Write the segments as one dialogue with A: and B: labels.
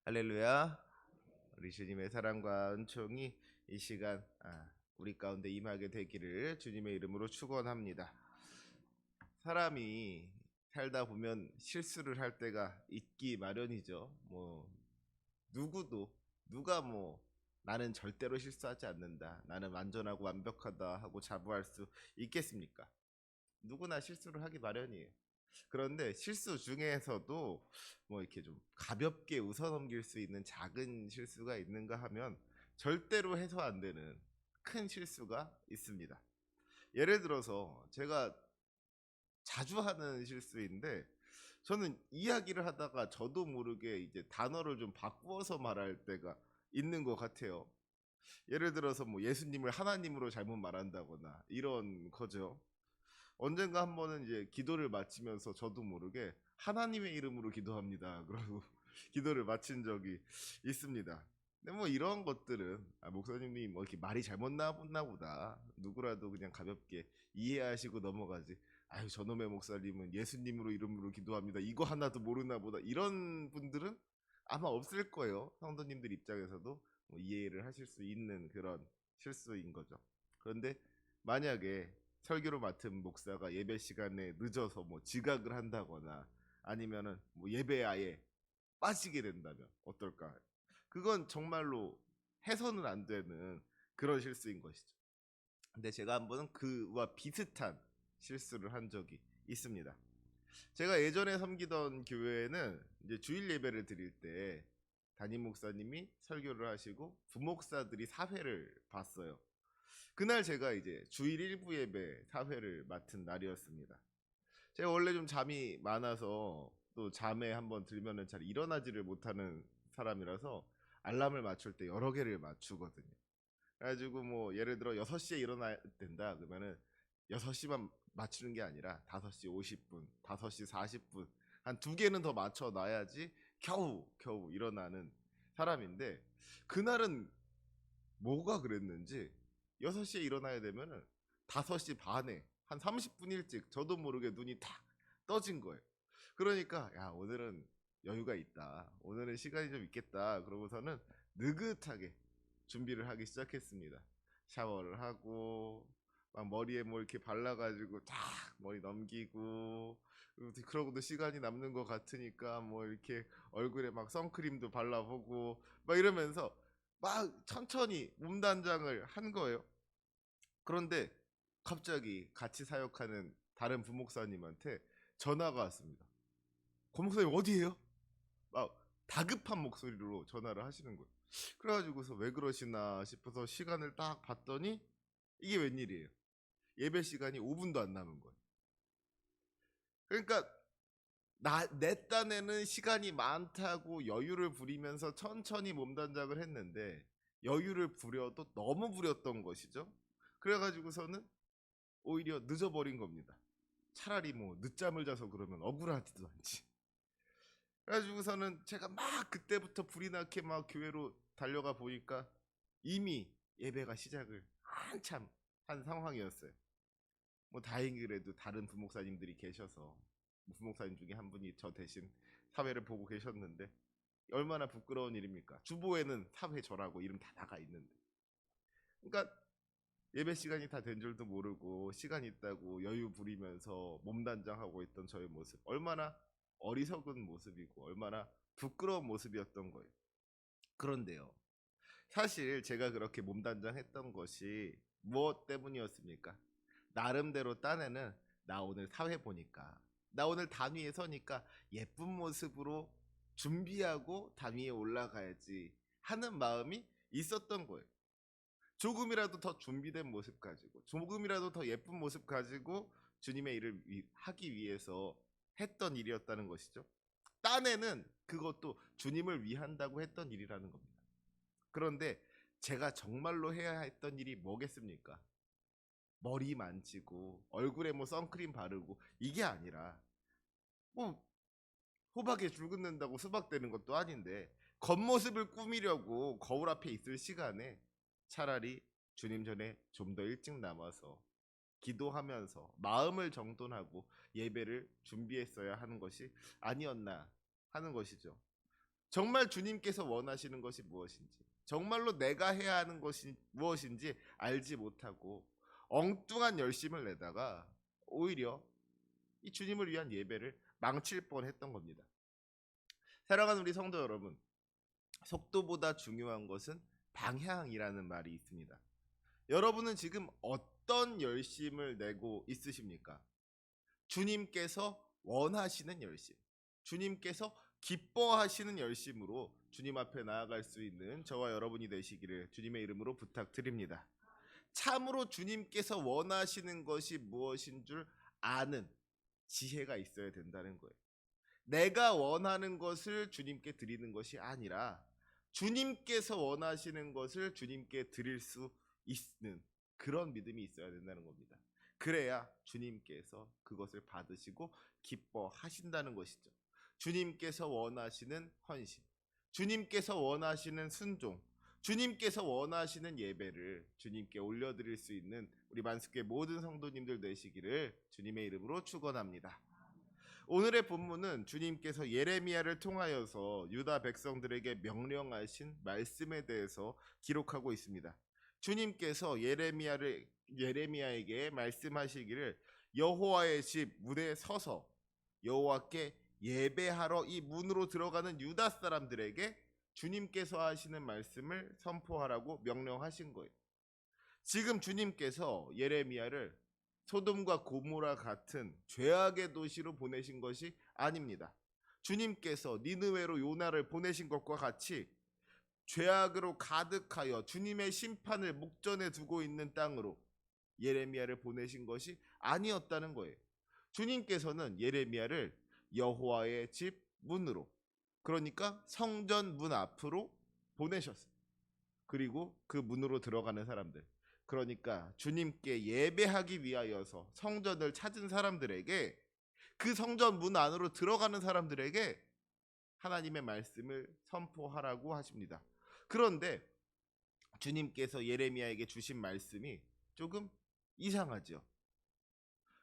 A: 할렐루야. 우리 주님의 사랑과 은총이 이 시간 우리 가운데 임하게 되기를 주님의 이름으로 축원합니다. 사람이 살다 보면 실수를 할 때가 있기 마련이죠. 누구도 누가 나는 절대로 실수하지 않는다, 나는 완전하고 완벽하다 하고 자부할 수 있겠습니까? 누구나 실수를 하기 마련이에요. 그런데 실수 중에서도 이렇게 좀 가볍게 웃어넘길 수 있는 작은 실수가 있는가 하면 절대로 해서 안 되는 큰 실수가 있습니다. 예를 들어서 제가 자주 하는 실수인데, 저는 이야기를 하다가 저도 모르게 이제 단어를 좀 바꾸어서 말할 때가 있는 것 같아요. 예를 들어서 예수님을 하나님으로 잘못 말한다거나 이런 거죠. 언젠가 한 번은 이제 기도를 마치면서 저도 모르게 하나님의 이름으로 기도합니다, 그러고 기도를 마친 적이 있습니다. 근데 이런 것들은 목사님이 이렇게 말이 잘못 나왔나 보다, 누구라도 그냥 가볍게 이해하시고 넘어가지, 아유 저놈의 목사님은 예수님으로 이름으로 기도합니다, 이거 하나도 모르나 보다, 이런 분들은 아마 없을 거예요. 성도님들 입장에서도 이해를 하실 수 있는 그런 실수인 거죠. 그런데 만약에 설교를 맡은 목사가 예배 시간에 늦어서 지각을 한다거나 아니면은 예배에 아예 빠지게 된다면 어떨까? 그건 정말로 해서는 안 되는 그런 실수인 것이죠. 근데 제가 한 번은 그와 비슷한 실수를 한 적이 있습니다. 제가 예전에 섬기던 교회에는 이제 주일 예배를 드릴 때 담임 목사님이 설교를 하시고 부목사들이 사회를 봤어요. 그날 제가 이제 주일 일부 예배 사회를 맡은 날이었습니다. 제가 원래 좀 잠이 많아서 또 잠에 한번 들면은 잘 일어나지를 못하는 사람이라서 알람을 맞출 때 여러 개를 맞추거든요. 그래가지고 예를 들어 6시에 일어나야 된다 그러면은 6시만 맞추는 게 아니라 5시 50분, 5시 40분 한 두 개는 더 맞춰 놔야지 겨우 일어나는 사람인데, 그날은 뭐가 그랬는지 6시에 일어나야 되면은 5시 반에 한 30분 일찍 저도 모르게 눈이 탁 떠진 거예요. 그러니까 야, 오늘은 여유가 있다, 오늘은 시간이 좀 있겠다 그러고서는 느긋하게 준비를 하기 시작했습니다. 샤워를 하고 막 머리에 이렇게 발라가지고 탁 머리 넘기고, 그러고도 시간이 남는 것 같으니까 이렇게 얼굴에 막 선크림도 발라보고 막 이러면서 막 천천히 몸단장을 한 거예요. 그런데 갑자기 같이 사역하는 다른 부목사님한테 전화가 왔습니다. 고 목사님 어디에요? 막 다급한 목소리로 전화를 하시는 거예요. 그래가지고서 왜 그러시나 싶어서 시간을 딱 봤더니 이게 웬일이에요? 예배 시간이 5분도 안 남은 거예요. 그러니까 내 딴에는 시간이 많다고 여유를 부리면서 천천히 몸단장을 했는데, 여유를 부려도 너무 부렸던 것이죠. 그래가지고서는 오히려 늦어버린 겁니다. 차라리 늦잠을 자서 그러면 억울하지도 않지. 그래가지고서는 제가 막 그때부터 불이 나게 막 교회로 달려가 보니까 이미 예배가 시작을 한참 한 상황이었어요. 다행히 그래도 다른 부목사님들이 계셔서 부목사님 중에 한 분이 저 대신 사회를 보고 계셨는데, 얼마나 부끄러운 일입니까? 주보에는 사회 저라고 이름 다 나가 있는데. 그러니까 예배 시간이 다 된 줄도 모르고 시간 있다고 여유 부리면서 몸단장하고 있던 저의 모습, 얼마나 어리석은 모습이고 얼마나 부끄러운 모습이었던 거예요. 그런데요, 사실 제가 그렇게 몸단장했던 것이 무엇 때문이었습니까? 나름대로 딴에는 나 오늘 사회 보니까, 나 오늘 단위에 서니까 예쁜 모습으로 준비하고 단위에 올라가야지 하는 마음이 있었던 거예요. 조금이라도 더 준비된 모습 가지고, 조금이라도 더 예쁜 모습 가지고 주님의 일을 하기 위해서 했던 일이었다는 것이죠. 딴에는 그것도 주님을 위한다고 했던 일이라는 겁니다. 그런데 제가 정말로 해야 했던 일이 뭐겠습니까? 머리 만지고 얼굴에 선크림 바르고 이게 아니라, 뭐 호박에 줄 긋는다고 수박 되는 것도 아닌데, 겉모습을 꾸미려고 거울 앞에 있을 시간에 차라리 주님 전에 좀 더 일찍 남아서 기도하면서 마음을 정돈하고 예배를 준비했어야 하는 것이 아니었나 하는 것이죠. 정말 주님께서 원하시는 것이 무엇인지, 정말로 내가 해야 하는 것이 무엇인지 알지 못하고 엉뚱한 열심을 내다가 오히려 이 주님을 위한 예배를 망칠 뻔했던 겁니다. 사랑하는 우리 성도 여러분, 속도보다 중요한 것은 방향이라는 말이 있습니다. 여러분은 지금 어떤 열심을 내고 있으십니까? 주님께서 원하시는 열심, 주님께서 기뻐하시는 열심으로 주님 앞에 나아갈 수 있는 저와 여러분이 되시기를 주님의 이름으로 부탁드립니다. 참으로 주님께서 원하시는 것이 무엇인 줄 아는 지혜가 있어야 된다는 거예요. 내가 원하는 것을 주님께 드리는 것이 아니라 주님께서 원하시는 것을 주님께 드릴 수 있는 그런 믿음이 있어야 된다는 겁니다. 그래야 주님께서 그것을 받으시고 기뻐하신다는 것이죠. 주님께서 원하시는 헌신, 주님께서 원하시는 순종, 주님께서 원하시는 예배를 주님께 올려드릴 수 있는 우리 만숙교회 모든 성도님들 되시기를 주님의 이름으로 축원합니다. 오늘의 본문은 주님께서 예레미야를 통하여서 유다 백성들에게 명령하신 말씀에 대해서 기록하고 있습니다. 주님께서 예레미야에게 말씀하시기를 여호와의 집 문에 서서 여호와께 예배하러 이 문으로 들어가는 유다 사람들에게 주님께서 하시는 말씀을 선포하라고 명령하신 거예요. 지금 주님께서 예레미야를 소돔과 고모라 같은 죄악의 도시로 보내신 것이 아닙니다. 주님께서 니느웨로 요나를 보내신 것과 같이 죄악으로 가득하여 주님의 심판을 목전에 두고 있는 땅으로 예레미야를 보내신 것이 아니었다는 거예요. 주님께서는 예레미야를 여호와의 집 문으로, 그러니까 성전 문 앞으로 보내셨어요. 그리고 그 문으로 들어가는 사람들, 그러니까 주님께 예배하기 위하여서 성전을 찾은 사람들에게, 그 성전 문 안으로 들어가는 사람들에게 하나님의 말씀을 선포하라고 하십니다. 그런데 주님께서 예레미야에게 주신 말씀이 조금 이상하죠.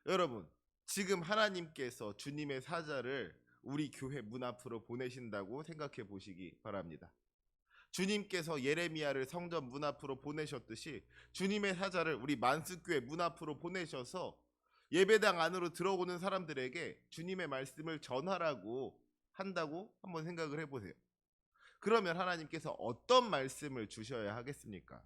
A: 여러분, 지금 하나님께서 주님의 사자를 우리 교회 문 앞으로 보내신다고 생각해 보시기 바랍니다. 주님께서 예레미야를 성전 문 앞으로 보내셨듯이 주님의 사자를 우리 만숙교회 문 앞으로 보내셔서 예배당 안으로 들어오는 사람들에게 주님의 말씀을 전하라고 한다고 한번 생각을 해보세요. 그러면 하나님께서 어떤 말씀을 주셔야 하겠습니까?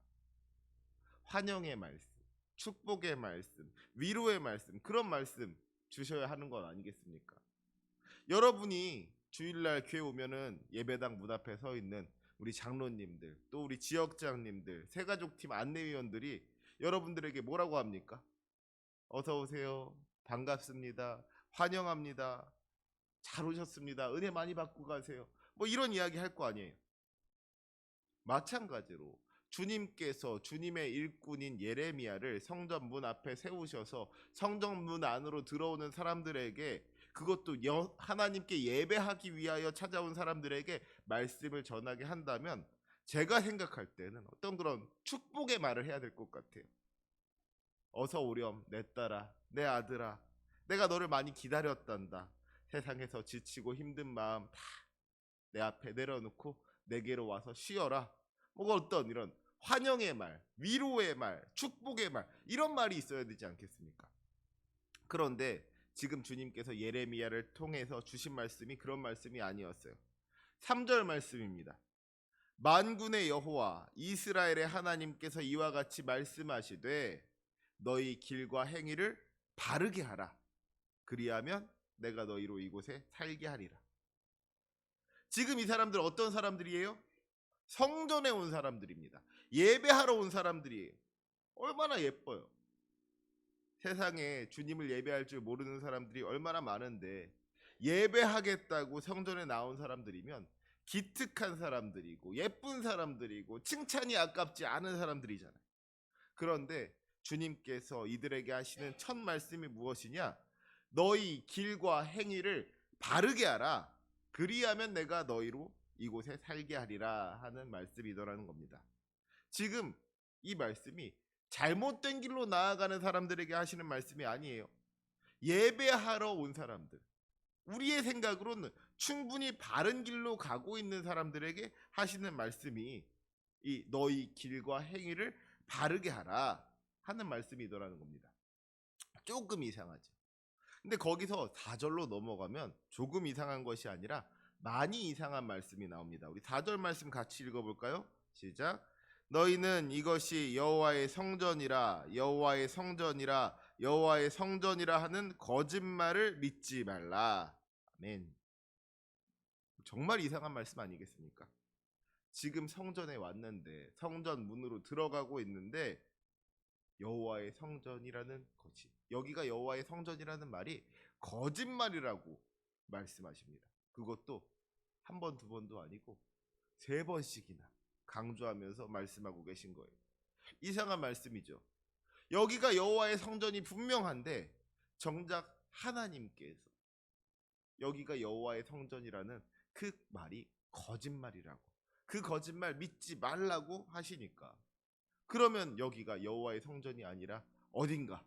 A: 환영의 말씀, 축복의 말씀, 위로의 말씀, 그런 말씀 주셔야 하는 건 아니겠습니까? 여러분이 주일날 교회 오면은 예배당 문 앞에 서 있는 우리 장로님들, 또 우리 지역장님들, 새가족팀 안내위원들이 여러분들에게 뭐라고 합니까? 어서 오세요, 반갑습니다, 환영합니다, 잘 오셨습니다, 은혜 많이 받고 가세요, 뭐 이런 이야기 할 거 아니에요. 마찬가지로 주님께서 주님의 일꾼인 예레미야를 성전 문 앞에 세우셔서 성전 문 안으로 들어오는 사람들에게, 그것도 하나님께 예배하기 위하여 찾아온 사람들에게 말씀을 전하게 한다면, 제가 생각할 때는 어떤 그런 축복의 말을 해야 될 것 같아요. 어서 오렴 내 딸아, 내 아들아, 내가 너를 많이 기다렸단다. 세상에서 지치고 힘든 마음 다 내 앞에 내려놓고 내게로 와서 쉬어라. 뭐 어떤 이런 환영의 말, 위로의 말, 축복의 말, 이런 말이 있어야 되지 않겠습니까? 그런데 지금 주님께서 예레미야를 통해서 주신 말씀이 그런 말씀이 아니었어요. 3절 말씀입니다. 만군의 여호와 이스라엘의 하나님께서 이와 같이 말씀하시되 너희 길과 행위를 바르게 하라. 그리하면 내가 너희로 이곳에 살게 하리라. 지금 이 사람들 어떤 사람들이에요? 성전에 온 사람들입니다. 예배하러 온 사람들이에요. 얼마나 예뻐요. 세상에 주님을 예배할 줄 모르는 사람들이 얼마나 많은데, 예배하겠다고 성전에 나온 사람들이면 기특한 사람들이고 예쁜 사람들이고 칭찬이 아깝지 않은 사람들이잖아요. 그런데 주님께서 이들에게 하시는 첫 말씀이 무엇이냐? 너희 길과 행위를 바르게 하라. 그리하면 내가 너희로 이곳에 살게 하리라 하는 말씀이더라는 겁니다. 지금 이 말씀이 잘못된 길로 나아가는 사람들에게 하시는 말씀이 아니에요. 예배하러 온 사람들, 우리의 생각으로는 충분히 바른 길로 가고 있는 사람들에게 하시는 말씀이 이 너희 길과 행위를 바르게 하라 하는 말씀이더라는 겁니다. 조금 이상하죠. 근데 거기서 4절로 넘어가면 조금 이상한 것이 아니라 많이 이상한 말씀이 나옵니다. 우리 4절 말씀 같이 읽어볼까요? 시작. 너희는 이것이 여호와의 성전이라 여호와의 성전이라 여호와의 성전이라 하는 거짓말을 믿지 말라. 아멘. 정말 이상한 말씀 아니겠습니까? 지금 성전에 왔는데 성전 문으로 들어가고 있는데 여호와의 성전이라는 것이 여기가 여호와의 성전이라는 말이 거짓말이라고 말씀하십니다. 그것도 한 번, 두 번도 아니고 3번씩이나 강조하면서 말씀하고 계신 거예요. 이상한 말씀이죠. 여기가 여호와의 성전이 분명한데 정작 하나님께서 여기가 여호와의 성전이라는 그 말이 거짓말이라고 그 거짓말 믿지 말라고 하시니까 그러면 여기가 여호와의 성전이 아니라 어딘가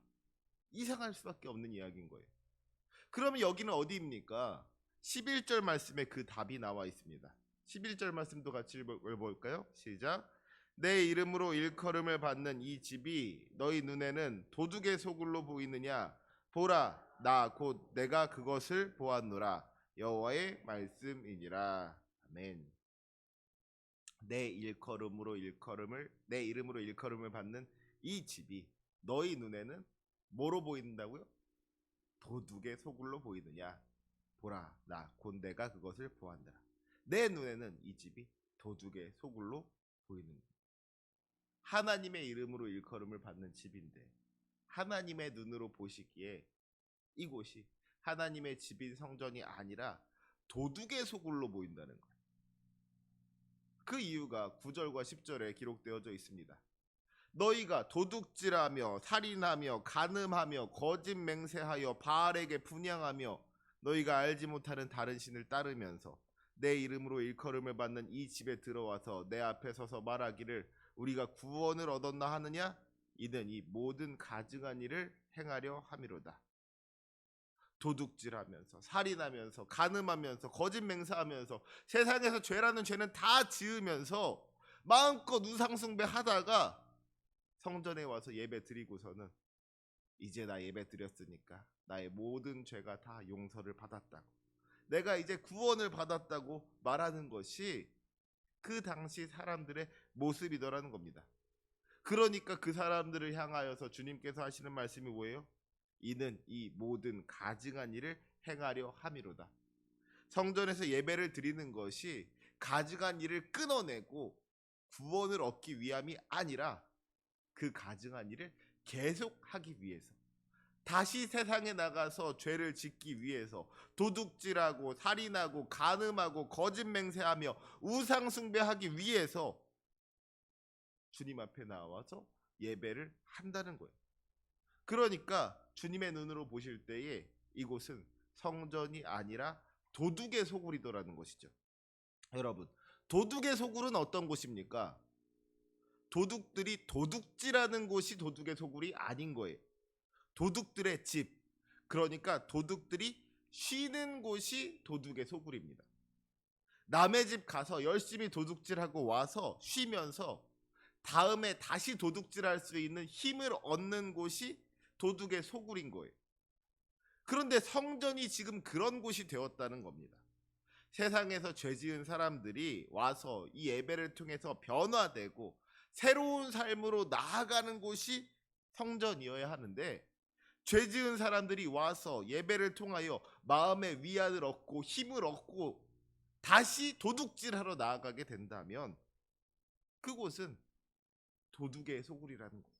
A: 이상할 수밖에 없는 이야기인 거예요. 그러면 여기는 어디입니까? 11절 말씀에 그 답이 나와 있습니다. 11절 말씀도 같이 읽어볼까요? 시작. 내 이름으로 일컬음을 받는 이 집이 너희 눈에는 도둑의 소굴로 보이느냐? 보라, 나 곧 내가 그것을 보았노라. 여호와의 말씀이니라. 아멘. 내 이름으로 일컬음을 받는 이 집이 너희 눈에는 뭐로 보인다고요? 도둑의 소굴로 보이느냐? 보라, 나 곧 내가 그것을 보았노라. 내 눈에는 이 집이 도둑의 소굴로 보이는 거예요. 하나님의 이름으로 일컬음을 받는 집인데 하나님의 눈으로 보시기에 이곳이 하나님의 집인 성전이 아니라 도둑의 소굴로 보인다는 거예요. 그 이유가 9절과 10절에 기록되어져 있습니다. 너희가 도둑질하며 살인하며 간음하며 거짓 맹세하여 바알에게 분향하며 너희가 알지 못하는 다른 신을 따르면서 내 이름으로 일컬음을 받는 이 집에 들어와서 내 앞에 서서 말하기를 우리가 구원을 얻었나 하느냐? 이는 이 모든 가증한 일을 행하려 함이로다. 도둑질하면서 살인하면서 간음하면서 거짓 맹세하면서 세상에서 죄라는 죄는 다 지으면서 마음껏 우상숭배하다가 성전에 와서 예배 드리고서는 이제 나 예배 드렸으니까 나의 모든 죄가 다 용서를 받았다고 내가 이제 구원을 받았다고 말하는 것이 그 당시 사람들의 모습이더라는 겁니다. 그러니까 그 사람들을 향하여서 주님께서 하시는 말씀이 뭐예요? 이는 이 모든 가증한 일을 행하려 함이로다. 성전에서 예배를 드리는 것이 가증한 일을 끊어내고 구원을 얻기 위함이 아니라 그 가증한 일을 계속하기 위해서 다시 세상에 나가서 죄를 짓기 위해서 도둑질하고 살인하고 간음하고 거짓 맹세하며 우상 숭배하기 위해서 주님 앞에 나와서 예배를 한다는 거예요. 그러니까 주님의 눈으로 보실 때에 이곳은 성전이 아니라 도둑의 소굴이더라는 것이죠. 여러분, 도둑의 소굴은 어떤 곳입니까? 도둑들이 도둑질하는 곳이 도둑의 소굴이 아닌 거예요. 도둑들의 집, 그러니까 도둑들이 쉬는 곳이 도둑의 소굴입니다. 남의 집 가서 열심히 도둑질하고 와서 쉬면서 다음에 다시 도둑질할 수 있는 힘을 얻는 곳이 도둑의 소굴인 거예요. 그런데 성전이 지금 그런 곳이 되었다는 겁니다. 세상에서 죄 지은 사람들이 와서 이 예배를 통해서 변화되고 새로운 삶으로 나아가는 곳이 성전이어야 하는데 죄 지은 사람들이 와서 예배를 통하여 마음의 위안을 얻고 힘을 얻고 다시 도둑질하러 나아가게 된다면 그곳은 도둑의 소굴이라는 거예요.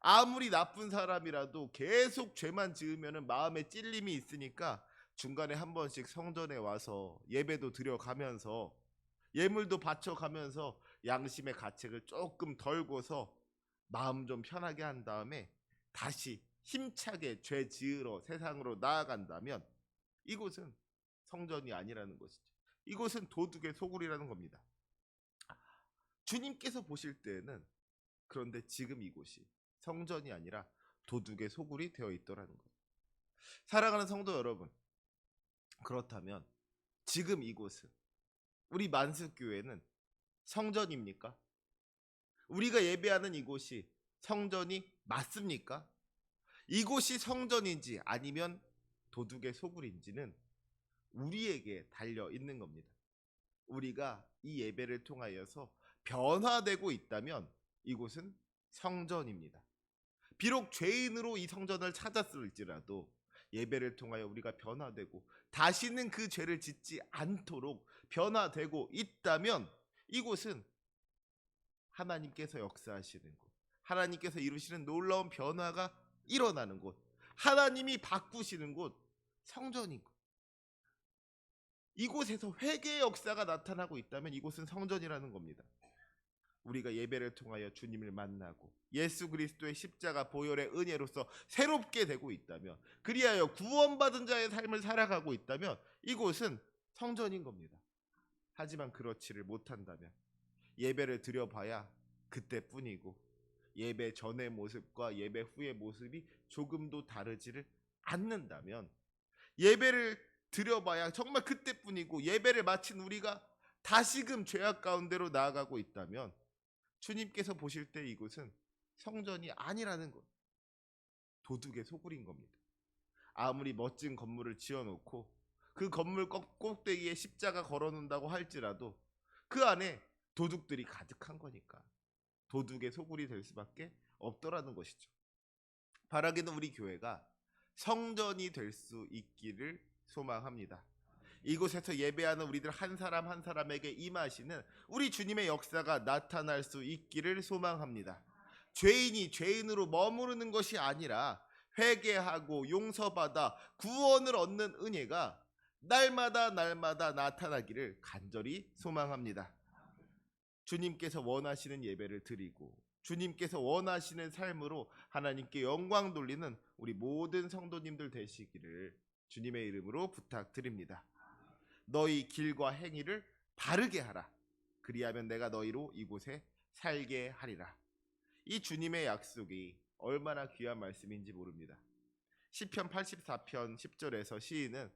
A: 아무리 나쁜 사람이라도 계속 죄만 지으면 마음에 찔림이 있으니까 중간에 한 번씩 성전에 와서 예배도 드려가면서 예물도 바쳐가면서 양심의 가책을 조금 덜고서 마음 좀 편하게 한 다음에 다시 힘차게 죄 지으러 세상으로 나아간다면 이곳은 성전이 아니라는 것이죠. 이곳은 도둑의 소굴이라는 겁니다. 주님께서 보실 때에는 그런데 지금 이곳이 성전이 아니라 도둑의 소굴이 되어 있더라는 거예요. 사랑하는 성도 여러분, 그렇다면 지금 이곳은, 우리 만습교회는 성전입니까? 우리가 예배하는 이곳이 성전이 맞습니까? 이곳이 성전인지 아니면 도둑의 소굴인지는 우리에게 달려 있는 겁니다. 우리가 이 예배를 통하여서 변화되고 있다면 이곳은 성전입니다. 비록 죄인으로 이 성전을 찾았을지라도 예배를 통하여 우리가 변화되고 다시는 그 죄를 짓지 않도록 변화되고 있다면 이곳은 하나님께서 역사하시는 곳, 하나님께서 이루시는 놀라운 변화가 일어나는 곳, 하나님이 바꾸시는 곳, 성전인 곳. 이곳에서 회개의 역사가 나타나고 있다면 이곳은 성전이라는 겁니다. 우리가 예배를 통하여 주님을 만나고 예수 그리스도의 십자가 보혈의 은혜로서 새롭게 되고 있다면, 그리하여 구원받은 자의 삶을 살아가고 있다면 이곳은 성전인 겁니다. 하지만 그렇지를 못한다면 예배를 드려봐야 그때뿐이고 예배 전의 모습과 예배 후의 모습이 조금도 다르지를 않는다면, 예배를 드려봐야 정말 그때뿐이고 예배를 마친 우리가 다시금 죄악 가운데로 나아가고 있다면 주님께서 보실 때 이곳은 성전이 아니라는 것, 도둑의 소굴인 겁니다. 아무리 멋진 건물을 지어놓고 그 건물 꼭대기에 십자가 걸어놓는다고 할지라도 그 안에 도둑들이 가득한 거니까 도둑의 소굴이 될 수밖에 없더라는 것이죠. 바라기는 우리 교회가 성전이 될 수 있기를 소망합니다. 이곳에서 예배하는 우리들 한 사람 한 사람에게 임하시는 우리 주님의 역사가 나타날 수 있기를 소망합니다. 죄인이 죄인으로 머무르는 것이 아니라 회개하고 용서받아 구원을 얻는 은혜가 날마다 나타나기를 간절히 소망합니다. 주님께서 원하시는 예배를 드리고 주님께서 원하시는 삶으로 하나님께 영광 돌리는 우리 모든 성도님들 되시기를 주님의 이름으로 부탁드립니다. 너희 길과 행위를 바르게 하라. 그리하면 내가 너희로 이곳에 살게 하리라. 이 주님의 약속이 얼마나 귀한 말씀인지 모릅니다. 시편 84편 10절에서 시인은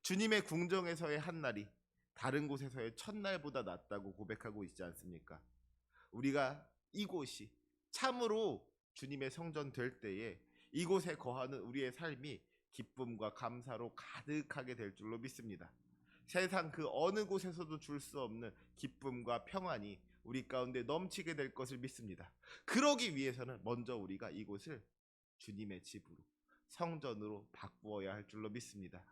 A: 주님의 궁정에서의 한 날이 다른 곳에서의 첫날보다 낫다고 고백하고 있지 않습니까? 우리가 이곳이 참으로 주님의 성전 될 때에 이곳에 거하는 우리의 삶이 기쁨과 감사로 가득하게 될 줄로 믿습니다. 세상 그 어느 곳에서도 줄 수 없는 기쁨과 평안이 우리 가운데 넘치게 될 것을 믿습니다. 그러기 위해서는 먼저 우리가 이곳을 주님의 집으로, 성전으로 바꾸어야 할 줄로 믿습니다.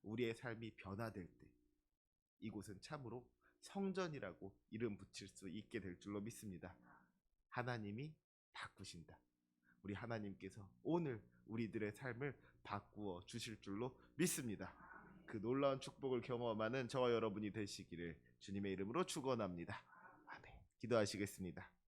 A: 우리의 삶이 변화될 때 이곳은 참으로 성전이라고 이름 붙일 수 있게 될 줄로 믿습니다. 하나님이 바꾸신다. 우리 하나님께서 오늘 우리들의 삶을 바꾸어 주실 줄로 믿습니다. 그 놀라운 축복을 경험하는 저와 여러분이 되시기를 주님의 이름으로 축원합니다. 아멘. 기도하시겠습니다.